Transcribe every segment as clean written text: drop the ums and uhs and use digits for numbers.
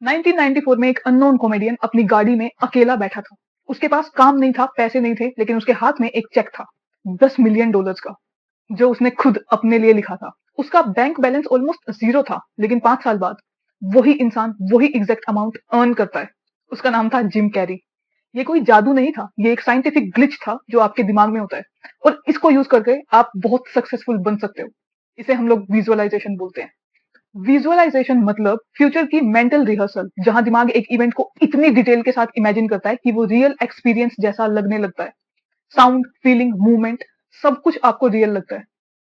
1994 में एक unknown comedian अपनी गाड़ी में अकेला बैठा था। उसके पास काम नहीं था, पैसे नहीं थे, लेकिन उसके हाथ में एक चेक था, $10 मिलियन का, जो उसने खुद अपने लिए लिखा था। उसका बैंक बैलेंस ऑलमोस्ट जीरो था, लेकिन 5 साल बाद वही इंसान वही एग्जैक्ट अमाउंट अर्न करता है। उसका नाम था जिम कैरी। ये कोई जादू नहीं था, ये एक साइंटिफिक ग्लिच था जो आपके दिमाग में होता है, और इसको यूज करके आप बहुत सक्सेसफुल बन सकते हो। इसे हम लोग विजुअलाइजेशन बोलते हैं। विजुअलाइजेशन मतलब फ्यूचर की मेंटल रिहर्सल, जहां दिमाग एक इवेंट को इतनी डिटेल के साथ इमेजिन करता है कि वो रियल एक्सपीरियंस जैसा लगने लगता है। साउंड, फीलिंग, मूवमेंट, सब कुछ आपको रियल लगता है।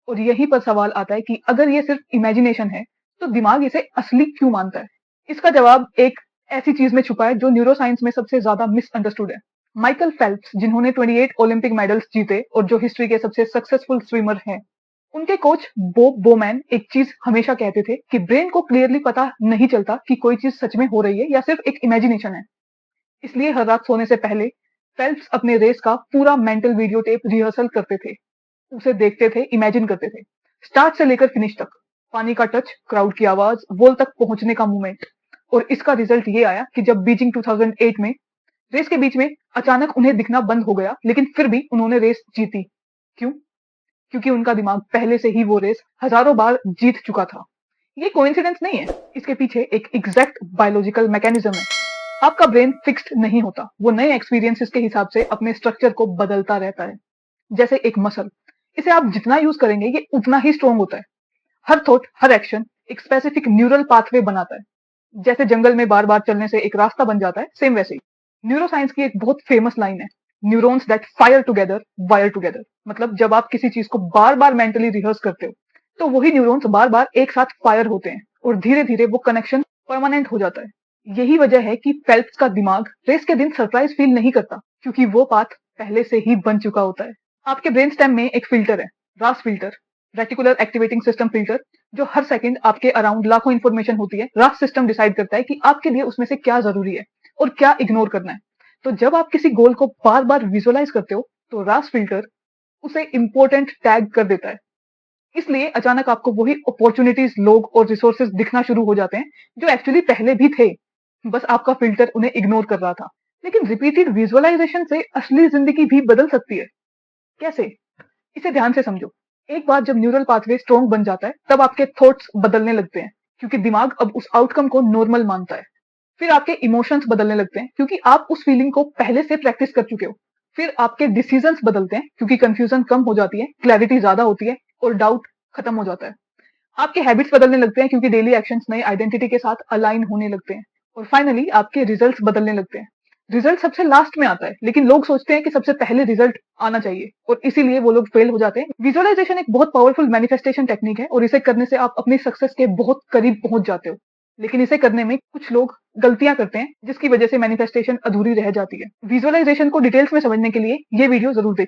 और यहीं पर सवाल आता है कि अगर ये सिर्फ इमेजिनेशन है, तो दिमाग इसे असली क्यों मानता है? इसका जवाब एक ऐसी चीज में छुपा है जो न्यूरोसाइंस में सबसे ज्यादा मिसअंडरस्टूड है। माइकल फेल्प्स, जिन्होंने 28 ओलंपिक मेडल्स जीते और जो हिस्ट्री के सबसे सक्सेसफुल स्विमर हैं, उनके कोच बोब बोमैन एक चीज हमेशा कहते थे कि ब्रेन को क्लियरली पता नहीं चलता कि कोई चीज सच में हो रही है या सिर्फ एक इमेजिनेशन है। इसलिए हर रात सोने से पहले फेल्प्स अपने रेस का पूरा मेंटल वीडियो टेप रिहर्सल करते थे। उसे देखते थे, इमेजिन करते थे, स्टार्ट से लेकर फिनिश तक। पानी का टच, क्राउड की आवाज, वॉल तक पहुंचने का मूवमेंट। और इसका रिजल्ट ये आया कि जब बीजिंग 2008 में रेस के बीच में अचानक उन्हें दिखना बंद हो गया, लेकिन फिर भी उन्होंने रेस जीती। क्यों? क्योंकि उनका दिमाग पहले से ही वो रेस हजारों बार जीत चुका था। ये कोइंसिडेंस नहीं है, इसके पीछे एक एग्जैक्ट बायोलॉजिकल मैकेनिज्म है। आपका ब्रेन फिक्स्ड नहीं होता, वो नए एक्सपीरियंसेस के हिसाब से अपने स्ट्रक्चर को बदलता रहता है। जैसे एक मसल, इसे आप जितना यूज करेंगे ये उतना ही स्ट्रोंग होता है। हर थॉट, हर एक्शन एक स्पेसिफिक न्यूरल पाथवे बनाता है। जैसे जंगल में बार बार चलने से एक रास्ता बन जाता है, सेम वैसे ही न्यूरोसाइंस की एक बहुत फेमस लाइन है, neurons that fire together wire together. मतलब जब आप किसी चीज को बार बार मेंटली रिहर्स करते हो, तो वही न्यूरॉन्स बार बार एक साथ फायर होते हैं, और धीरे धीरे वो कनेक्शन परमानेंट हो जाता है। यही वजह है कि फेल्प्स का दिमाग रेस के दिन सरप्राइज फील नहीं करता, क्योंकि वो पाथ पहले से ही बन चुका होता है। आपके ब्रेन स्टेम में एक फिल्टर है, रास filter, reticular activating system filter, जो हर सेकंड आपके अराउंड लाखों इंफॉर्मेशन होती है। रास सिस्टम डिसाइड करता है कि आपके लिए उसमें से क्या जरूरी है और क्या इग्नोर करना है। तो जब आप किसी गोल को बार बार विजुअलाइज करते हो, तो रास फिल्टर उसे इंपॉर्टेंट टैग कर देता है। इसलिए अचानक आपको वही अपॉर्चुनिटीज, लोग और रिसोर्सेज दिखना शुरू हो जाते हैं जो एक्चुअली पहले भी थे, बस आपका फिल्टर उन्हें इग्नोर कर रहा था। लेकिन रिपीटेड विजुअलाइजेशन से असली जिंदगी भी बदल सकती है। कैसे? इसे ध्यान से समझो। एक बार जब न्यूरल पाथवे स्ट्रॉन्ग बन जाता है, तब आपके थॉट्स बदलने लगते हैं, क्योंकि दिमाग अब उस आउटकम को नॉर्मल मानता है। फिर आपके इमोशंस बदलने लगते हैं, क्योंकि आप उस फीलिंग को पहले से प्रैक्टिस कर चुके हो। फिर आपके डिसीजंस बदलते हैं, क्योंकि कंफ्यूजन कम हो जाती है, क्लैरिटी ज्यादा होती है, और डाउट खत्म हो जाता है। आपके हैबिट्स बदलने लगते हैं, क्योंकि डेली एक्शंस नए आइडेंटिटी के साथ अलाइन होने लगते हैं। और फाइनली आपके रिजल्ट्स बदलने लगते हैं। रिजल्ट सबसे लास्ट में आता है, लेकिन लोग सोचते हैं कि सबसे पहले रिजल्ट आना चाहिए, और इसीलिए वो लोग फेल हो जाते हैं। विजुअलाइजेशन एक बहुत पावरफुल मैनिफेस्टेशन टेक्निक है, और इसे करने से आप अपनी सक्सेस के बहुत करीब पहुंच जाते हो। लेकिन इसे करने में कुछ लोग गलतियां करते हैं, जिसकी वजह से मैनिफेस्टेशन अधूरी रह जाती है। विजुअलाइजेशन को डिटेल्स में समझने के लिए ये वीडियो जरूर देखें।